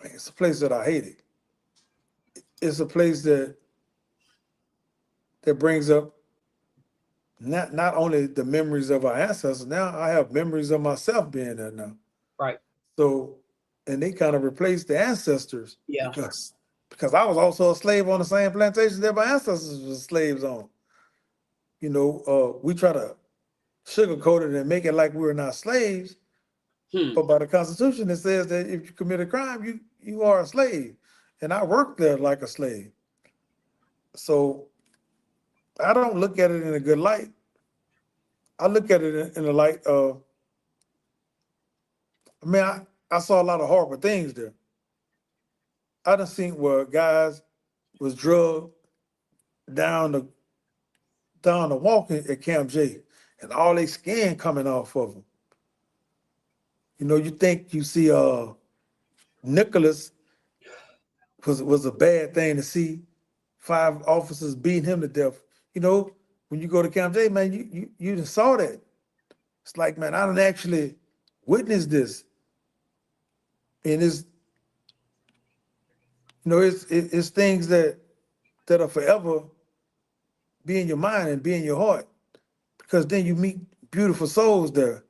It's a place that I hated. It's a place that brings up not only the memories of our ancestors. Now I have memories of myself being there now. Right. So, and they kind of replaced the ancestors Yeah. because I was also a slave on the same plantation that my ancestors were slaves on. We try to sugarcoat it and make it like we were not slaves, Hmm. but by the Constitution it says that if you commit a crime, you are a slave, and I worked there like a slave. So I don't look at it in a good light. I look at it in the light of, I mean, I saw a lot of horrible things there. I done seen where guys was drugged down the walking at Camp J, and all their skin coming off of them. You think you see Nicholas was a bad thing to see 5 officers beating him to death. You know, when you go to Camp J, man, you just saw that. It's like, man, I don't actually witness this, and it's things that are forever be in your mind and be in your heart, because then you meet beautiful souls there,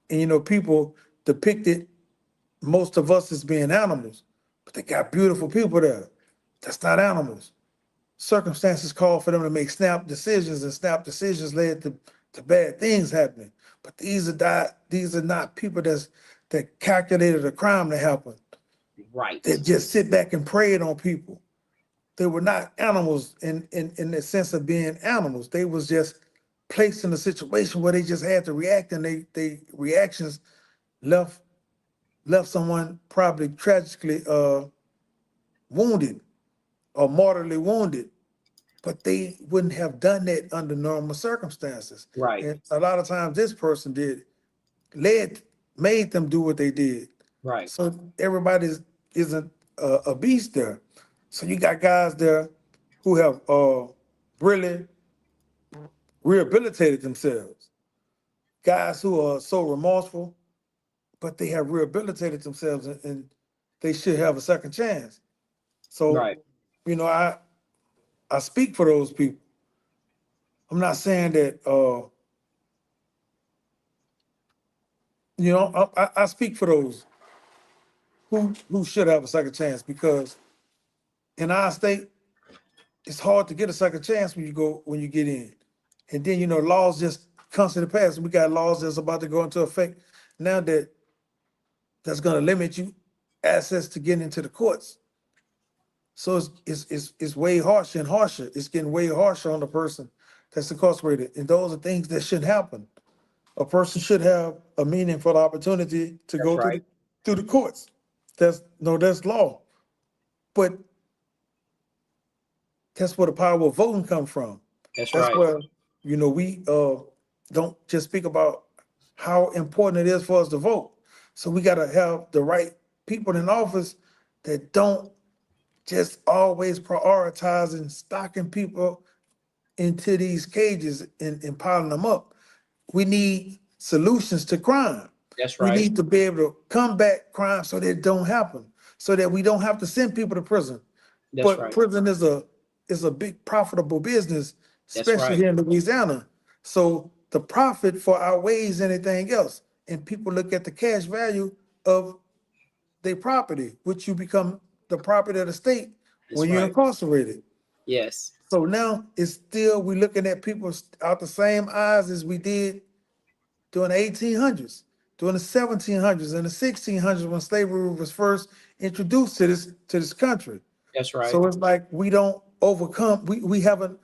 and people depicted most of us as being animals, but they got beautiful people there. That's not animals. Circumstances call for them to make snap decisions, and snap decisions led to bad things happening. But these are not people that calculated a crime to happen. They Right. just sit back and preyed on people. They were not animals in the sense of being animals. They was just placed in a situation where they just had to react, and they reactions left someone probably tragically wounded or mortally wounded, but they wouldn't have done that under normal circumstances. Right. And a lot of times this person led made them do what they did. Right. So everybody isn't a beast there. So you got guys there who have really rehabilitated themselves. Guys who are so remorseful, but they have rehabilitated themselves, and they should have a second chance. So, Right. I speak for those people. I'm not saying that I speak for those who should have a second chance, because in our state it's hard to get a second chance when you get in. And then laws just constantly pass. We got laws that's about to go into effect now that's going to limit you access to getting into the courts. So it's way harsher and harsher. It's getting way harsher on the person that's incarcerated, and those are things that shouldn't happen. A person should have a meaningful opportunity to That's go right. through the courts. That's law, but that's where the power of voting comes from. That's That's right. where we don't just speak about how important it is for us to vote. So we got to have the right people in office that don't just always prioritizing stocking people into these cages and piling them up. We need solutions to crime. That's We right. need to be able to combat crime so that it don't happen, so that we don't have to send people to prison. That's But right. prison is a big profitable business, That's especially right. here in Louisiana. So the profit for outweighs anything else. And people look at the cash value of their property, which you become the property of the state That's when you're right. incarcerated. Yes. So now it's still we looking at people out the same eyes as we did during the 1800s, during the 1700s, and the 1600s when slavery was first introduced to this country. That's right. So it's like we don't overcome. We haven't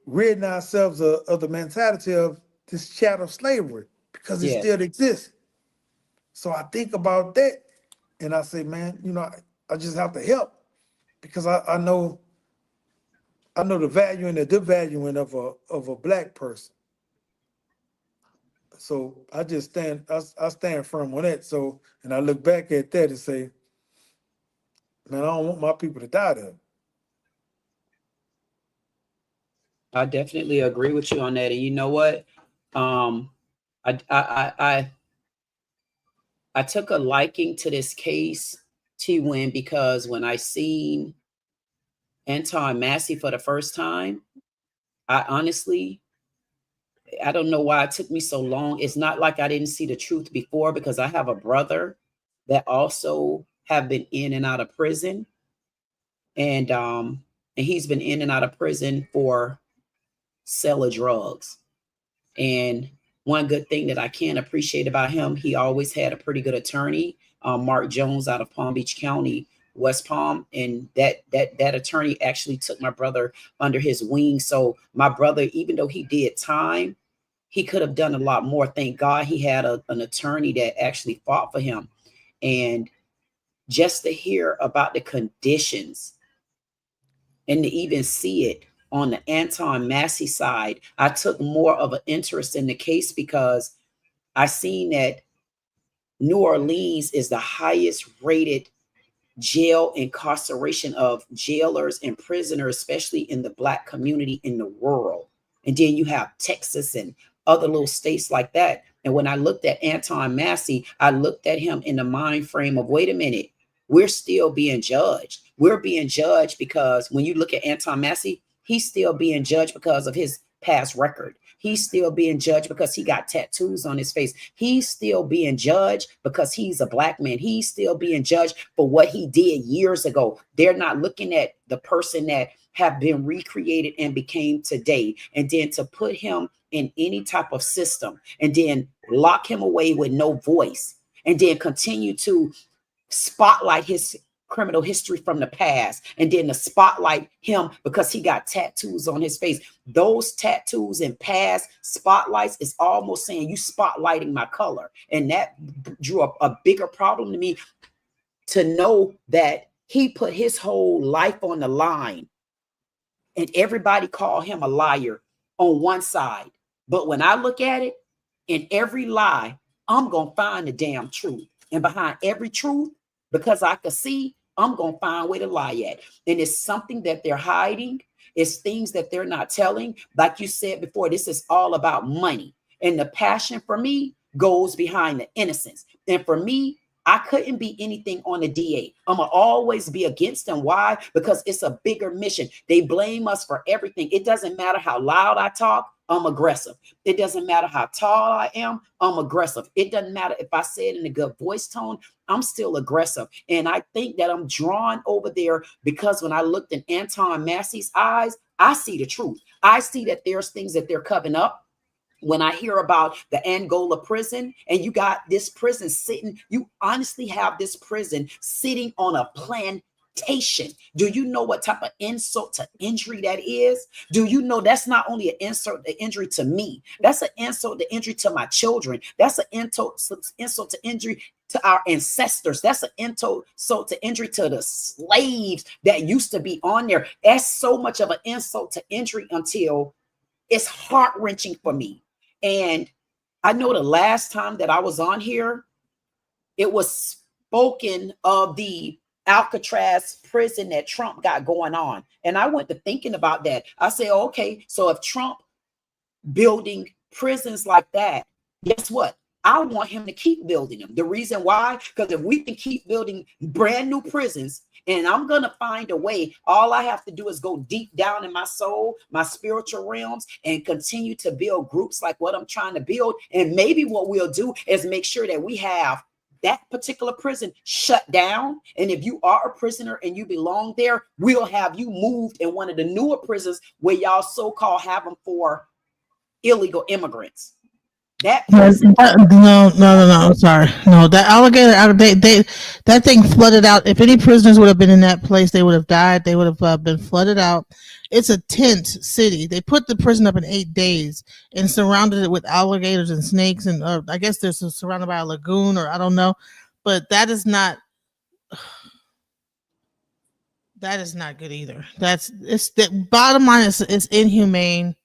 ridden ourselves of the mentality of this chattel slavery, because it Yes. still exists. So I think about that, and I say, man, I just have to help, because I know the value and the devaluing of a black person. So I just I stand firm on that. So, and I look back at that and say, man, I don't want my people to die there. I definitely agree with you on that. And you know what? Um, I I I I, I took a liking to this case T Win, because when I seen Anton Massey for the first time, I honestly, I don't know why it took me so long. It's not like I didn't see the truth before, because I have a brother that also have been in and out of prison, and he's been in and out of prison for selling drugs. And one good thing that I can appreciate about him, he always had a pretty good attorney, Mark Jones out of Palm Beach County, West Palm, and that attorney actually took my brother under his wing. So my brother, even though he did time, he could have done a lot more. Thank God he had an attorney that actually fought for him. And just to hear about the conditions and to even see it on the Anton Massey side, I took more of an interest in the case because I seen that New Orleans is the highest rated jail incarceration of jailers and prisoners, especially in the Black community in the world. And then you have Texas and other little states like that. And when I looked at Anton Massey, I looked at him in the mind frame of, wait a minute, we're still being judged. We're being judged because when you look at Anton Massey, he's still being judged because of his past record. He's still being judged because he got tattoos on his face. He's still being judged because he's a Black man. He's still being judged for what he did years ago. They're not looking at the person that have been recreated and became today. And then to put him in any type of system and then lock him away with no voice and then continue to spotlight his criminal history from the past and then to spotlight him because he got tattoos on his face. Those tattoos and past spotlights is almost saying you spotlighting my color. And that drew up a bigger problem to me, to know that he put his whole life on the line and everybody called him a liar on one side. But when I look at it, in every lie, I'm going to find the damn truth. And behind every truth, because I could see, I'm going to find where to lie at. And it's something that they're hiding. It's things that they're not telling. Like you said before, this is all about money. And the passion for me goes behind the innocence. And for me, I couldn't be anything on the DA. I'm going to always be against them. Why? Because it's a bigger mission. They blame us for everything. It doesn't matter how loud I talk, I'm aggressive. It doesn't matter how tall I am, I'm aggressive. It doesn't matter if I say it in a good voice tone, I'm still aggressive. And I think that I'm drawn over there because when I looked in Anton Massey's eyes, I see the truth. I see that there's things that they're covering up. When I hear about the Angola prison and you got this prison sitting, you honestly have this prison sitting on a plantation. Do you know what type of insult to injury that is? Do you know that's not only an insult to injury to me, that's an insult to injury to my children. That's an insult to injury to our ancestors. That's an insult to injury to the slaves that used to be on there. That's so much of an insult to injury until it's heart-wrenching for me. And I know the last time that I was on here, it was spoken of the Alcatraz prison that Trump got going on. And I went to thinking about that. I said, okay, so if Trump building prisons like that, guess what? I want him to keep building them. The reason why, because if we can keep building brand new prisons, and I'm going to find a way, all I have to do is go deep down in my soul, my spiritual realms, and continue to build groups like what I'm trying to build. And maybe what we'll do is make sure that we have that particular prison shut down. And if you are a prisoner and you belong there, we'll have you moved in one of the newer prisons where y'all so-called have them for illegal immigrants. That prison. No. Sorry, no. That alligator out of that thing flooded out. If any prisoners would have been in that place, they would have died. They would have been flooded out. It's a tent city. They put the prison up in 8 days and surrounded it with alligators and snakes, and I guess there's surrounded by a lagoon, or I don't know, but that is not. That is not good either. It's the bottom line is it's inhumane.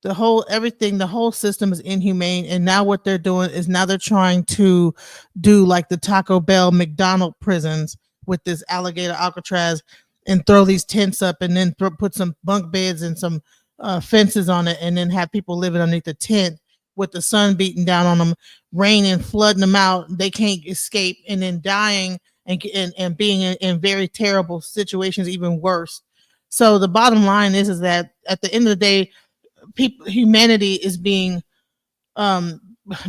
The whole system is inhumane. And now what they're doing is now they're trying to do like the Taco Bell, McDonald prisons with this alligator Alcatraz and throw these tents up and then put some bunk beds and some fences on it and then have people living underneath the tent with the sun beating down on them, rain and flooding them out. They can't escape and then dying and being in very terrible situations, even worse. So the bottom line is that at the end of the day, humanity is being um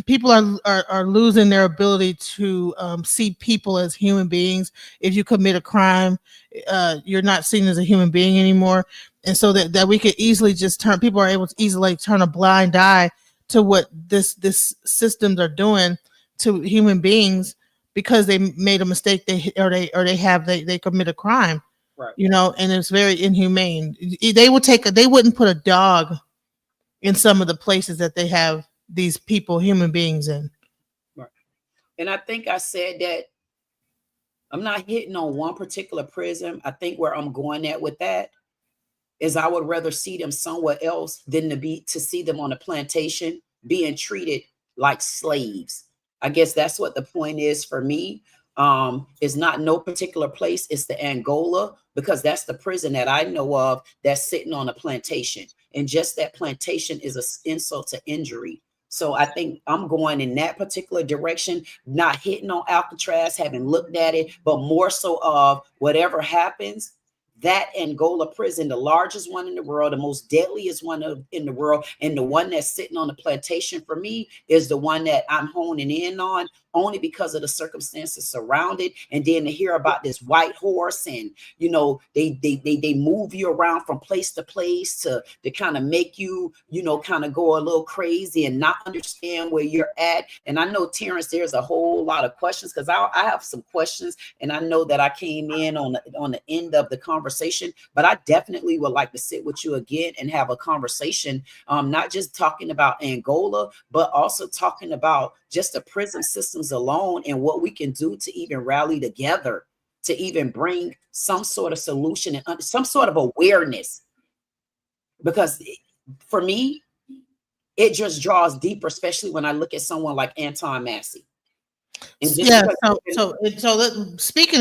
people are losing their ability to see people as human beings. If you commit a crime, you're not seen as a human being anymore, and so that we could easily just turn people are able to easily turn a blind eye to what this systems are doing to human beings because they made a mistake, they commit a crime, Right. and it's very inhumane. They wouldn't put a dog in some of the places that they have these people, human beings in. Right. And I think I said that I'm not hitting on one particular prison. I think where I'm going at with that is I would rather see them somewhere else than to see them on a plantation being treated like slaves. I guess that's what the point is for me. It's not no particular place. It's the Angola, because that's the prison that I know of that's sitting on a plantation. And just that plantation is an insult to injury. So I think I'm going in that particular direction, not hitting on Alcatraz, having looked at it, but more so of whatever happens, that Angola prison, the largest one in the world, the most deadliest one in the world, and the one that's sitting on the plantation for me is the one that I'm honing in on, only because of the circumstances surrounded. And then to hear about this white horse, and they move you around from place to place to kind of make you kind of go a little crazy and not understand where you're at. And I know, Terrence, there's a whole lot of questions, because I have some questions, and I know that I came in on the end of the conversation, but I definitely would like to sit with you again and have a conversation, not just talking about Angola, but also talking about just the prison systems alone and what we can do to even rally together to even bring some sort of solution and some sort of awareness. Because for me, it just draws deeper, especially when I look at someone like Anton Massey. Speaking of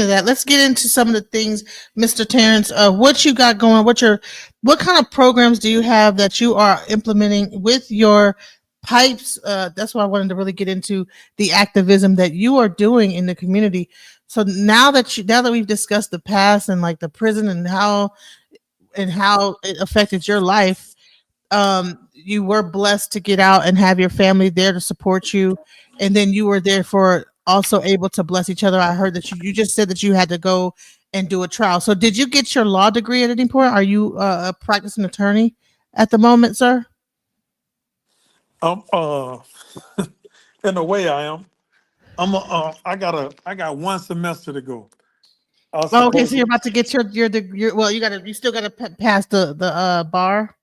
that, let's get into some of the things, Mr. Terrence. What you got going? What kind of programs do you have that you are implementing with your pipes? That's why I wanted to really get into the activism that you are doing in the community. So now that we've discussed the past and like the prison and how it affected your life, you were blessed to get out and have your family there to support you, and then you were there for also able to bless each other. I heard that you just said that you had to go and do a trial. So did you get your law degree at any point? Are you a practicing attorney at the moment, sir? In a way I am. I got 1 semester to go. I was Oh, okay, so supposed you're to, about to get well, you still gotta pass the bar.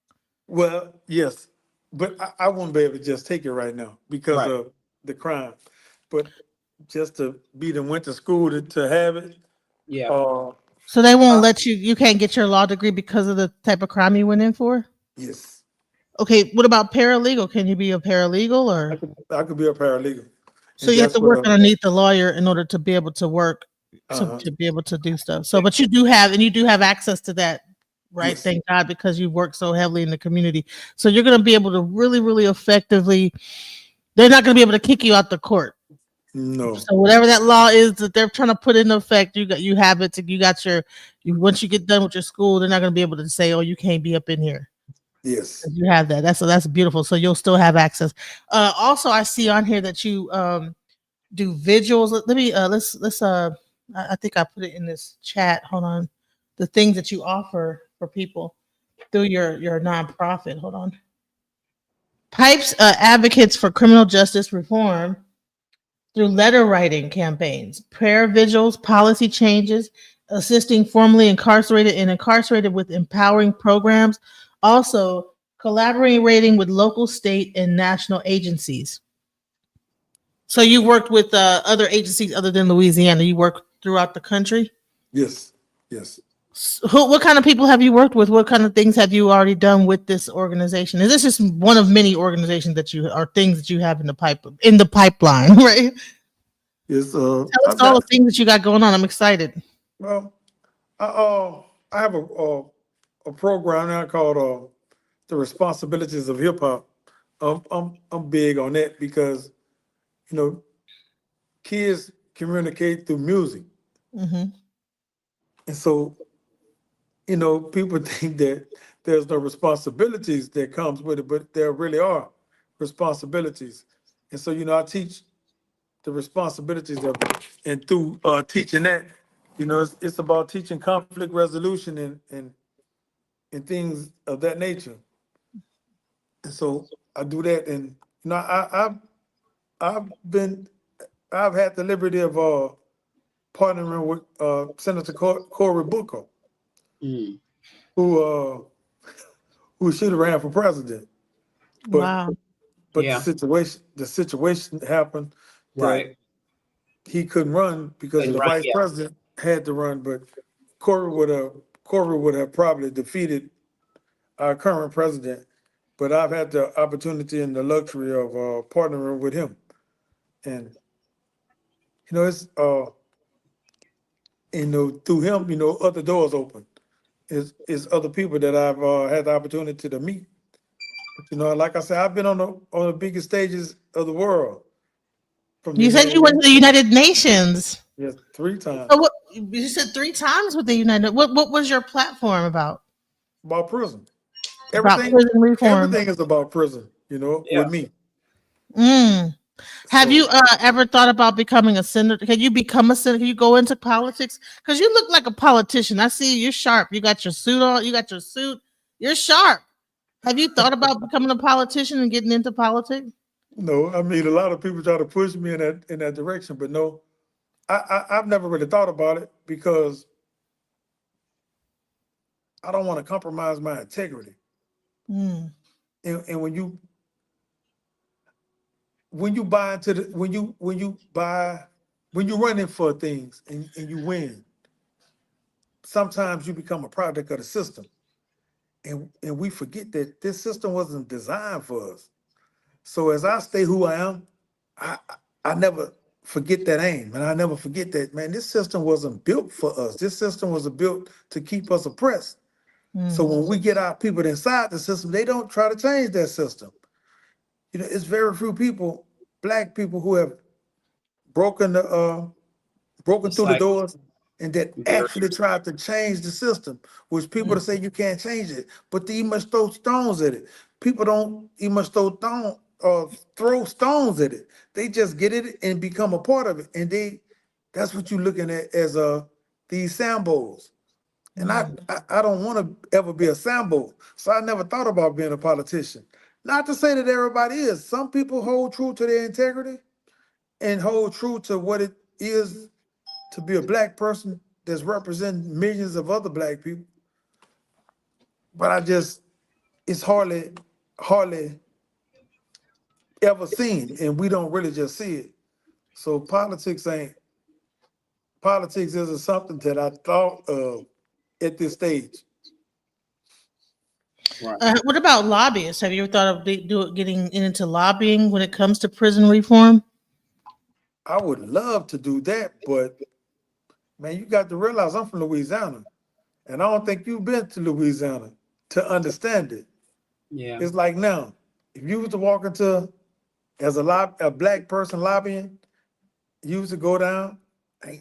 well, yes, but I won't be able to just take it right now because Right. of the crime. But just to be the went to school to have it, Yeah. uh, So they won't I, let you can't get your law degree because of the type of crime you went in for? yes, Okay, what about paralegal? Can you be a paralegal I or could be a paralegal, so and you have that's to what work underneath the lawyer in order to be able to work uh-huh. to be able to do stuff. So but you do have access to that, right? Yes, Thank God, because you work so heavily in the community. So you're gonna be able to really, really effectively, they're not gonna be able to kick you out the court. no, So whatever that law is that they're trying to put into effect, you have it. Once you get done with your school, they're not going to be able to say, "Oh, you can't be up in here." yes, You have that. That's beautiful. So you'll still have access. Also, I see on here that you do vigils. Let me let's I think I put it in this chat. Hold on, the things that you offer for people through your nonprofit. Hold on. Pipes advocates for criminal justice reform through letter writing campaigns, prayer vigils, policy changes, assisting formerly incarcerated and incarcerated with empowering programs, also collaborating with local, state, and national agencies. So you worked with other agencies other than Louisiana. You worked throughout the country. yes, yes. What kind of people have you worked with? What kind of things have you already done with this organization? Is this just one of many organizations that you or things that you have in the pipeline, right? Yes, Tell us I've all the got, things that you got going on. I'm excited. well, I have a program now called the responsibilities of hip hop. I'm big on that because you know kids communicate through music, Mm-hmm. And so, people think that there's no responsibilities that comes with it, but there really are responsibilities. And so, I teach the responsibilities of it. And through teaching that, it's about teaching conflict resolution and things of that nature. And so I do that. And, I've been, I've had the liberty of partnering with Senator Cory Booker, Mm, who should have ran for president. But Wow. the yeah, situation happened that right. he couldn't run because of Couldn't the run. vice Yeah, president had to run. But Cory would have probably defeated our current president. But I've had the opportunity and the luxury of partnering with him, and it's through him, other doors open. Is other people that I've had the opportunity to meet. Like I said, I've been on the biggest stages of the world, from the You said United you went to the Nations. United Nations. Yes, 3 times. So what you said 3 times with the United. What was your platform about? About prison. About Everything prison reform. everything is about prison, yeah. with me. Mm. Have you So ever thought about becoming a senator? Can you become a senator? Can you go into politics? Because you look like a politician. I see you're sharp. You got your suit on. You got your suit. You're sharp. Have you thought about becoming a politician and getting into politics? no, I mean, a lot of people try to push me in that direction, but no, I've never really thought about it because I don't want to compromise my integrity. Mm. And when you buy into the when you running for things and you win, sometimes you become a product of the system. And we forget that this system wasn't designed for us. So as I stay who I am, I never forget that aim, and I never forget that, man, this system wasn't built for us. This system was built to keep us oppressed. So Mm. when we get our people inside the system, they don't try to change that system. It's very few people, black people, who have broken the broken It's through the like doors and that very. actually tried to change the system, which people to Mm. say you can't change it, but you must throw stones at it. People don't, you must throw stones at it. They just get it and become a part of it. And that's what you're looking at as these sambos. And I, Mm. I don't want to ever be a sambo. So I never thought about being a politician. Not to say that everybody is. Some people hold true to their integrity and hold true to what it is to be a black person that's representing millions of other black people. But it's hardly ever seen, and we don't really just see it. So politics isn't something that I thought of at this stage. Right. What about lobbyists? Have you ever thought of getting into lobbying when it comes to prison reform? I would love to do that, but man, you got to realize I'm from Louisiana, and I don't think you've been to Louisiana to understand it. Yeah. It's like now, if you was to walk into as a black person lobbying, you was to go down,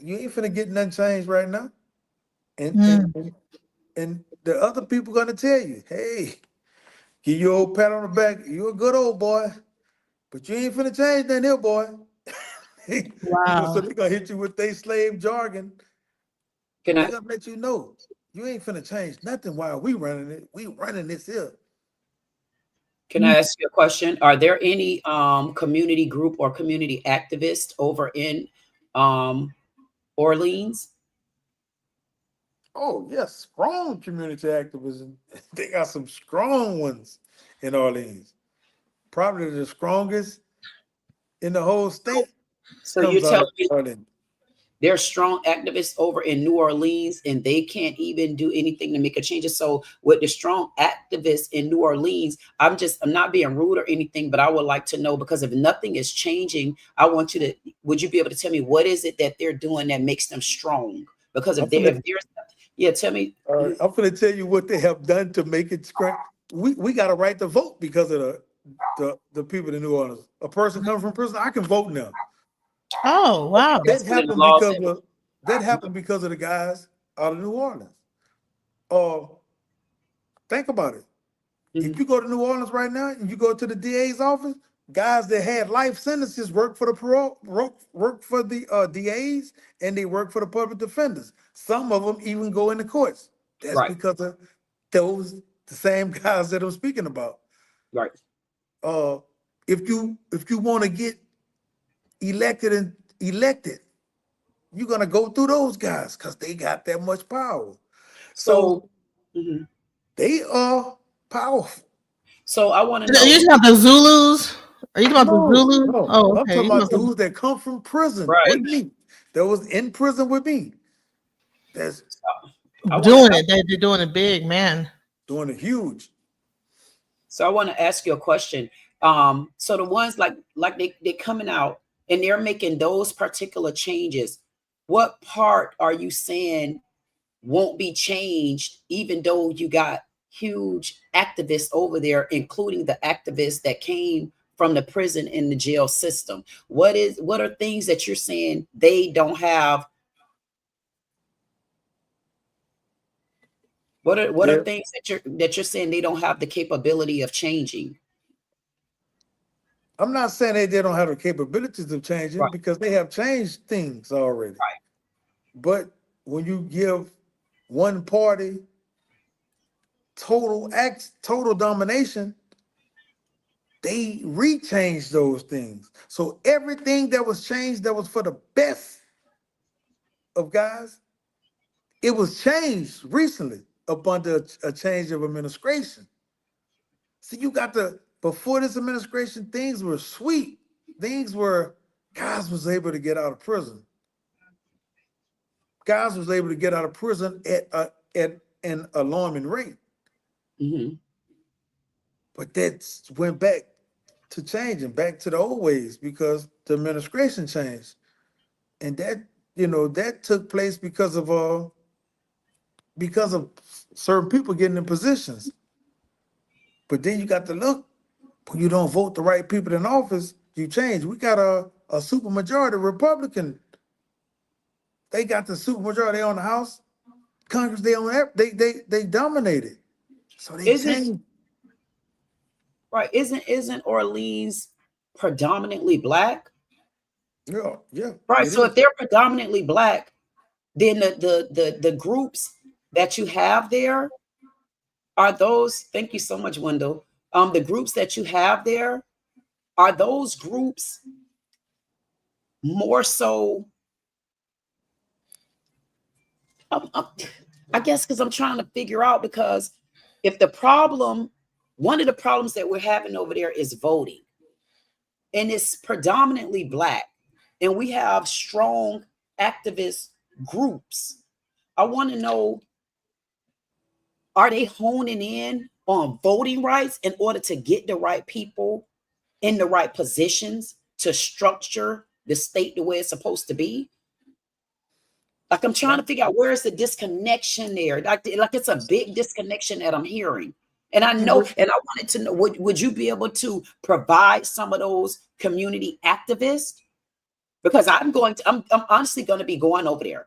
you ain't finna get nothing changed right now. And and Mm. and, and the other people gonna tell you, hey, give you a old pat on the back, you a good old boy, but you ain't finna change nothing here, boy. So Wow. they gonna hit you with their slave jargon. Can They I gonna let you know you ain't finna change nothing while we running it. We running this here. can Mm. I ask you a question? Are there any community group or community activists over in um Orleans? Oh yes, strong community activism. They got some strong ones in Orleans. Probably the strongest in the whole So, state so you're comes out telling of me Orleans. there's strong activists over in New Orleans and they can't even do anything to make a change. So with the strong activists in New Orleans, I'm not being rude or anything, but I would like to know, because if nothing is changing, would you be able to tell me what is it that they're doing that makes them strong? Because I'm finna, if there's, yeah, tell me. I'm finna tell you what they have done to make it scratch. We got a right to vote because of the people in New Orleans. A person comes from prison, I can vote now. Oh, wow. That That's one of the happened laws because that, of That happened because of the guys out of New Orleans. Think about it. If you go to New Orleans right now and you go to the DA's office, guys that had life sentences work for the work for the DA's, and they work for the public defenders. Some of them even go into courts. That's Right. because of the same guys that I'm speaking about. Right. If you want to get elected, you're gonna go through those guys because they got that much power. So Mhm. they are powerful. So I want to Are know. you talking about the Zulus? Are you talking about the No, Zulus? no, Oh, I'm okay. talking You about must have- dudes that come from prison Right. with me. That was in prison with me. That's I want doing to. it. They're doing it big, man. doing it huge. So I want to ask you a question. So the ones like they coming out and they're making those particular changes. What part are you saying won't be changed, even though you got huge activists over there, including the activists that came from the prison and the jail system? What are things that you're saying they don't have? What are Yeah, things that you're saying they don't have the capability of changing? I'm not saying they don't have the capabilities of changing Right. because they have changed things already. Right. But when you give one party total domination, they rechange those things. So everything that was changed that was for the best of guys, it was changed recently up under a change of administration. So you got before this administration, things were sweet. Things were, guys was able to get out of prison. Guys was able to get out of prison at an alarming rate. Mm-hmm. But that went back to changing, back to the old ways because the administration changed. And that took place because of certain people getting in positions. But then you got to look, when you don't vote the right people in office, you change. We got a supermajority Republican. They got the supermajority on the House, Congress. They dominated. So they Isn't changed. right? Isn't Orleans predominantly black? Yeah, yeah, Right. it So if is. they're predominantly black, then the groups that you have there are those. Thank you so much, Wendell. The groups that you have there are those groups more so. Um, I guess because I'm trying to figure out, because if one of the problems that we're having over there is voting, and it's predominantly black, and we have strong activist groups. I want to know, are they honing in on voting rights in order to get the right people in the right positions to structure the state the way it's supposed to be? Like, I'm trying to figure out where is the disconnection there. Like it's a big disconnection that I'm hearing. And I know, and I wanted to know, would you be able to provide some of those community activists? Because I'm honestly going to be going over there.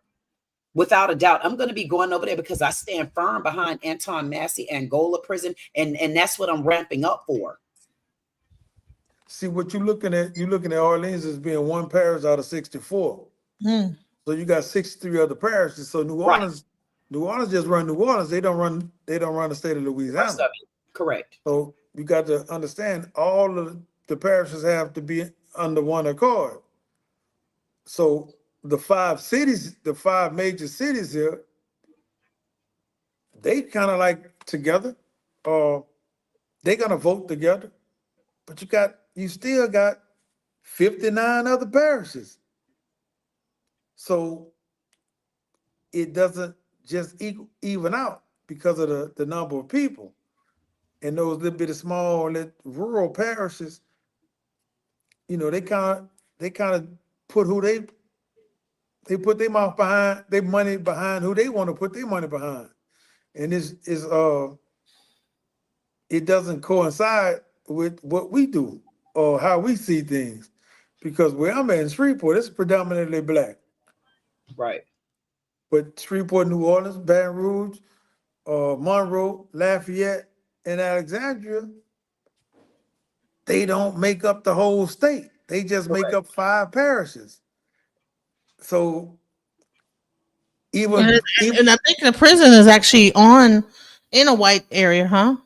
Without a doubt, I'm going to be going over there because I stand firm behind Anton Massey, Angola prison, and that's what I'm ramping up for. See what you're looking at. You're looking at Orleans as being one parish out of 64. Mm. So you got 63 other parishes. So New Right. Orleans just run New Orleans. They don't run the state of Rest Louisiana. of it. Correct. So you got to understand all of the parishes have to be under one accord. So the five major cities here, they kind of like together. They're gonna vote together. But you still got 59 other parishes. So it doesn't just even out because of the number of people. And those little bit of small rural parishes, they kind of put they put their mouth behind their money behind who they want to put their money behind. And it doesn't coincide with what we do or how we see things. Because where I'm at in Shreveport, it's predominantly black. Right. But Shreveport, New Orleans, Baton Rouge, Monroe, Lafayette, and Alexandria, they don't make up the whole state. They just make Correct. up 5 parishes. So And, even, and I think the prison is actually on in a white area, huh?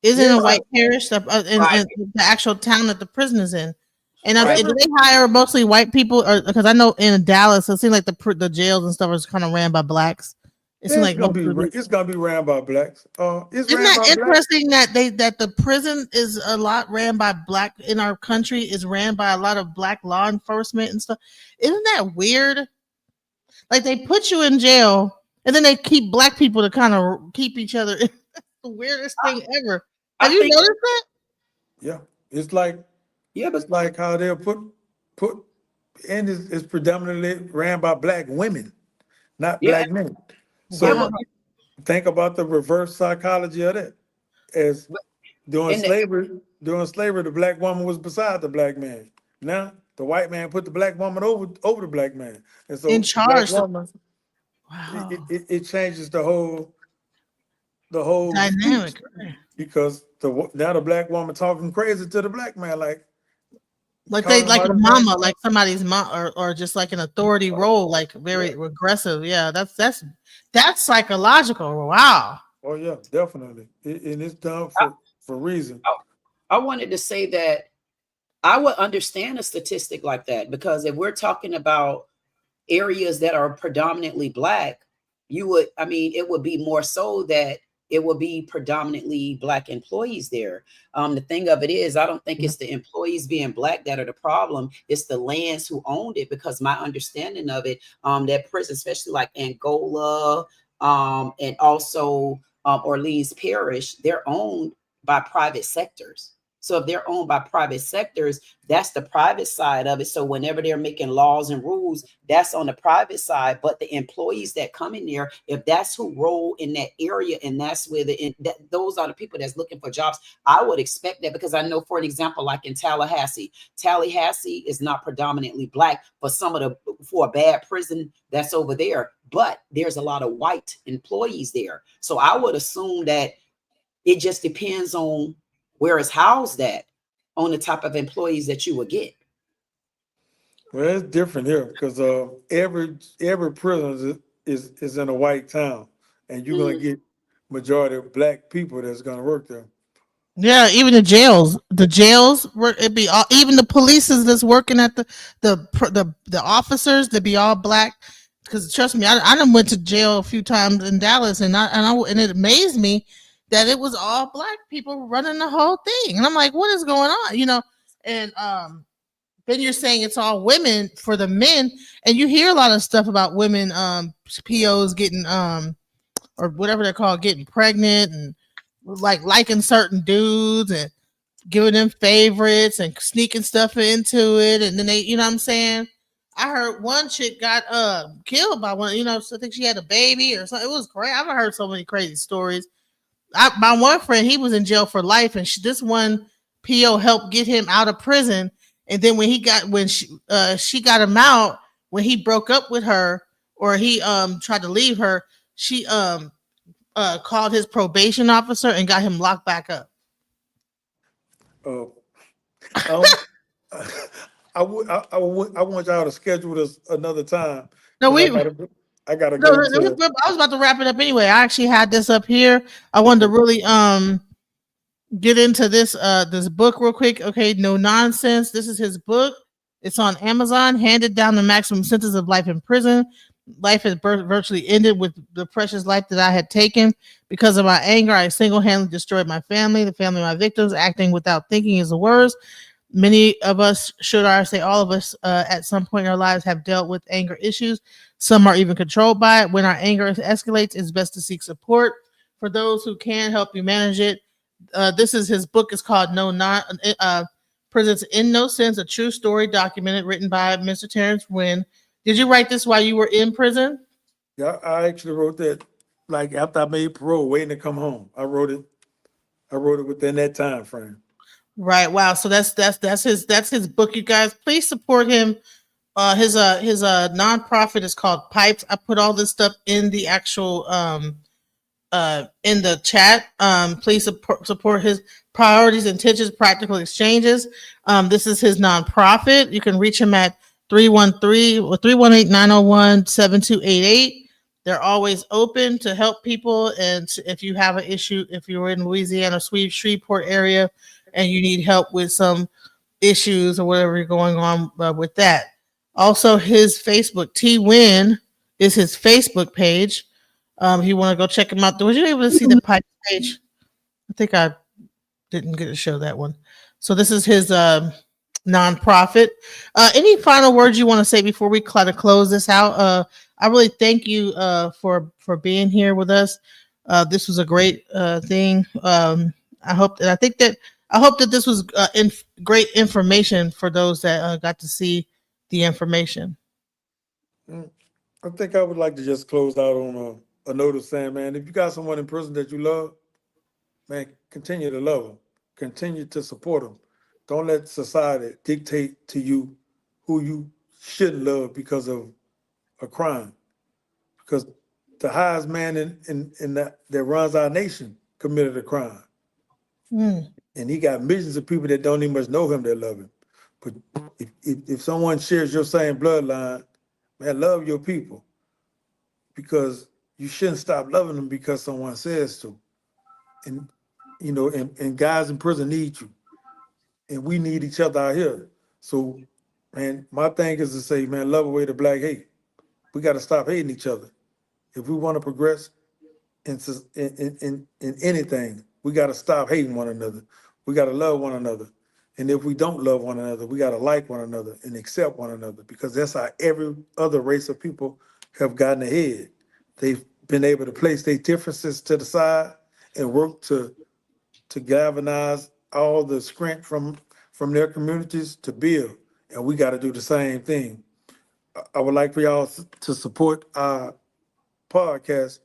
Is in a yeah, Right. white parish Right. in the actual town that the prison is in. And do every they hire mostly white people? Or because I know in Dallas, it seems like the jails and stuff is kind of ran by blacks. It seems it's like gonna most be of the, it's gonna be ran by blacks. It's isn't ran that by blacks. interesting that the prison is a lot ran by black in our country is ran by a lot of black law enforcement and stuff. Isn't that weird? Like they put you in jail and then they keep black people to kind of keep each other. It's the weirdest thing ever. I Have you think, noticed that? Yeah, it's like yeah, but it's like how they'll put and it's predominantly ran by black women, not yeah, black men. yeah, Wow. So but, think about the reverse psychology of that. As but during in the, slavery, the black woman was beside the black man. Now the white man put the black woman over the black man, and In so the black charge. woman Wow. it changes the whole speech Dynamic. Right. because now the black woman talking crazy to the black man, like Like they calling him like out a his name. mama, like somebody's mom, or just like an authority role, like very aggressive. Yeah, that's psychological. Wow. Oh yeah, definitely, and it's done I, for reason. I wanted to say that I would understand a statistic like that because if we're talking about areas that are predominantly black, I mean, it would be more so that it would be predominantly black employees there. The thing of it is, I don't think it's the employees being black that are the problem. It's the lands who owned it, because my understanding of it, that prison, especially like Angola, and also Orleans Parish, they're owned by private sectors. So if they're owned by private sectors, that's the private side of it. So whenever they're making laws and rules, that's on the private side. But the employees that come in there, if that's who roll in that area, and that's where those are the people that's looking for jobs, I would expect that, because I know, for an example, like in Tallahassee is not predominantly black, but for a bad prison that's over there. But there's a lot of white employees there. So I would assume that it just depends on where it's housed at, on the type of employees that you would get. Well, it's different here because every prison is in a white town, and you're gonna Mhm. get majority of black people that's gonna work there. Yeah, even the jails work. It be all, even the polices that's working at the officers. They be all black. Because trust me, I done went to jail a few times in Dallas, and it amazed me that it was all black people running the whole thing, and I'm like, what is going on? And then you're saying it's all women for the men, and you hear a lot of stuff about women, POs getting or whatever they're called, getting pregnant and like liking certain dudes and giving them favorites and sneaking stuff into it, and then they, you know what I'm saying. I heard one chick got killed by one, so I think she had a baby or something. It was crazy. I've heard so many crazy stories. My one friend, he was in jail for life, and this one PO helped get him out of prison. And then when she got him out, when he broke up with her, or he tried to leave her, she called his probation officer and got him locked back up. Uh, I, I want y'all to schedule this another time No, because we I gotta No, go to. I was about to wrap it up anyway. I actually had this up here. I wanted to really get into this book real quick. Okay, No Nonsense. This is his book. It's on Amazon. Handed down the maximum sentence of life in prison. Life has virtually ended with the precious life that I had taken. Because of my anger, I single-handedly destroyed my family, the family of my victims. Acting without thinking is the worst. Many of us, should I say all of us, at some point in our lives have dealt with anger issues. Some are even controlled by it. When our anger escalates, it's best to seek support. For those who can help you manage it, this is his book. Is called Prisons in No Sense, a true story documented, written by Mr. Terrence Winn. Did you write this while you were in prison? Yeah, I actually wrote that like after I made parole, waiting to come home. I wrote it. I wrote it within that time frame. Right. Wow. So that's his book, you guys. Please support him his nonprofit is called Pipes. I put all this stuff in the actual in the chat. Please support his priorities, intentions, practical exchanges. This is his nonprofit. You can reach him at 313 or 318-901-7288. They're always open to help people. And if you have an issue, if you're in Louisiana, Shreveport area, and you need help with some issues or whatever going on with that. Also, his Facebook, Winn, is his Facebook page. If you want to go check him out, was you able to see the pipe page? I think I didn't get to show that one. So this is his nonprofit. Any final words you want to say before we kind of close this out? I really thank you for being here with us. This was a great thing. I hope that this was great information for those that got to see the information. I think I would like to just close out on a note of saying, man, if you got someone in prison that you love, man, continue to love them, continue to support them. Don't let society dictate to you who you should love because of a crime. Because the highest man in that runs our nation committed a crime. And he got millions of people that don't even much know him that love him. But if someone shares your same bloodline, man, love your people, because you shouldn't stop loving them because someone says to. And you know, and guys in prison need you, and we need each other out here. So, man, my thing is to say, man, love away the black hate. We got to stop hating each other. If we want to progress in anything, we got to stop hating one another. We got to love one another. And if we don't love one another, we got to like one another and accept one another, because that's how every other race of people have gotten ahead. They've been able to place their differences to the side and work to galvanize all the strength from their communities to build. And we got to do the same thing. I would like for y'all to support our podcast,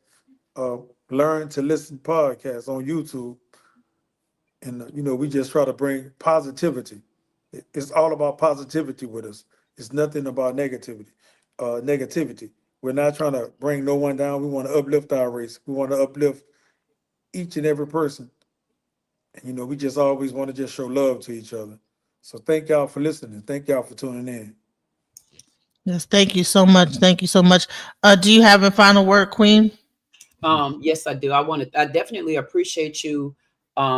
Learn to Listen podcast on YouTube. And, you know, we just try to bring positivity. It's all about positivity with us. It's nothing about negativity. We're not trying to bring no one down. We want to uplift our race. We want to uplift each and every person. And, you know, we just always want to just show love to each other. So thank y'all for listening. Thank y'all for tuning in. Yes, thank you so much. Thank you so much. Do you have a final word, Queen? Yes, I do. I definitely appreciate you,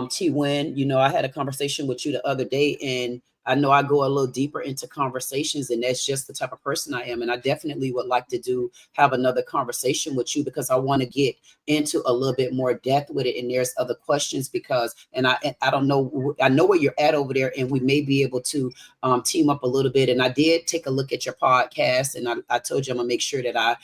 T Win. You know, I had a conversation with you the other day, and I know I go a little deeper into conversations, and that's just the type of person I am. And I definitely would like to have another conversation with you, because I want to get into a little bit more depth with it. And there's other questions and I don't know, I know where you're at over there, and we may be able to team up a little bit. And I did take a look at your podcast, and I told you I'm gonna make sure that I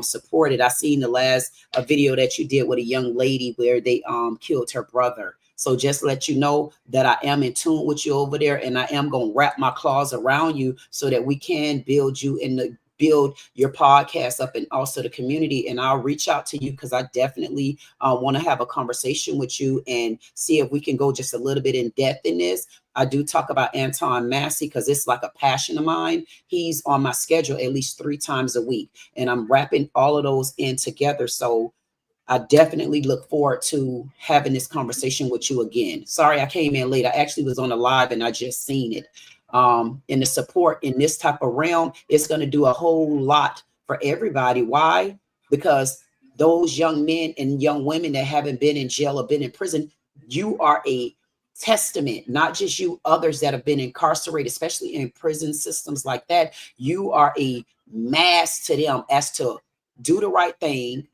support it. I seen the last video that you did with a young lady where they killed her brother. So just let you know that I am in tune with you over there, and I am going to wrap my claws around you so that we can build you and build your podcast up, and also the community. And I'll reach out to you, because I definitely want to have a conversation with you and see if we can go just a little bit in depth in this. I do talk about Anton Massey because it's like a passion of mine. He's on my schedule at least 3 times a week, and I'm wrapping all of those in together. So I definitely look forward to having this conversation with you again. Sorry, I came in late. I actually was on a live and I just seen it. And the support in this type of realm is going to do a whole lot for everybody. Why? Because those young men and young women that haven't been in jail or been in prison, you are a testament, not just you, others that have been incarcerated, especially in prison systems like that. You are a mass to them as to do the right thing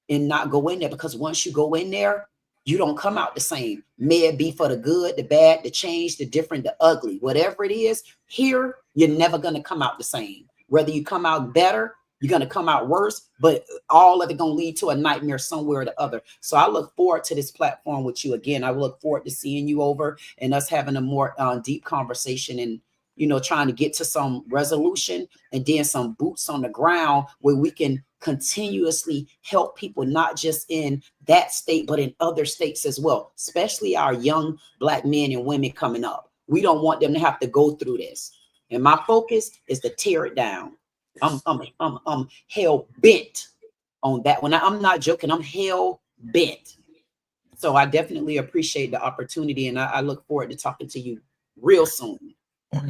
and not go in there, because once you go in there, you don't come out the same. May it be for the good, the bad, the change, the different, the ugly, whatever it is. Here, you're never going to come out the same. Whether you come out better, you're going to come out worse, but all of it going to lead to a nightmare somewhere or the other. So I look forward to this platform with you again. I look forward to seeing you over and us having a more deep conversation, and you know, trying to get to some resolution, and then some boots on the ground where we can continuously help people, not just in that state, but in other states as well, especially our young Black men and women coming up. We don't want them to have to go through this. And my focus is to tear it down. I'm hell bent on that one. I'm not joking. I'm hell bent. So I definitely appreciate the opportunity, and I look forward to talking to you real soon.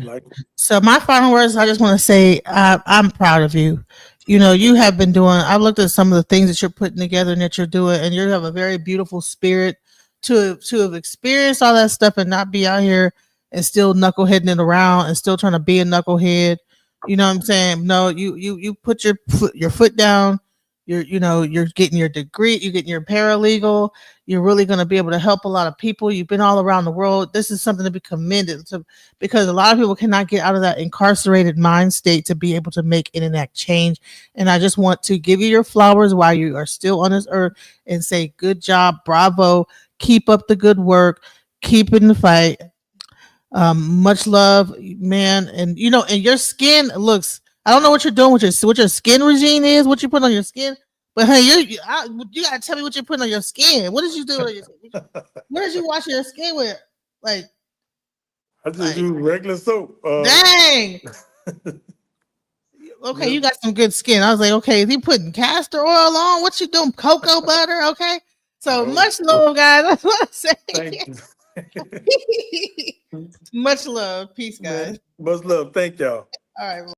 Like, So my final words, I just want to say I'm proud of you. You know, you have been doing. I've looked at some of the things that you're putting together and that you're doing, and you have a very beautiful spirit to have experienced all that stuff and not be out here and still knuckleheading it around and still trying to be a knucklehead. You know what I'm saying? No, you put your foot down. You're getting your degree. You're getting your paralegal. You're really going to be able to help a lot of people. You've been all around the world. This is something to be commended to, because a lot of people cannot get out of that incarcerated mind state to be able to make and enact change. And I just want to give you your flowers while you are still on this earth and say, good job, bravo, keep up the good work, keep in the fight. Much love, man. And and your skin looks. I don't know what you're doing with your skin regime is. What you put on your skin, but hey, you gotta tell me what you're putting on your skin. What did you do? What did you wash your skin with? Like, I just use regular soap. dang. Okay, you got some good skin. I was like, okay, is he putting castor oil on? What you doing? Cocoa butter? Okay. So much love, guys. That's what I'm saying. Thank you. Much love. Peace, guys. Much love. Thank y'all. All right.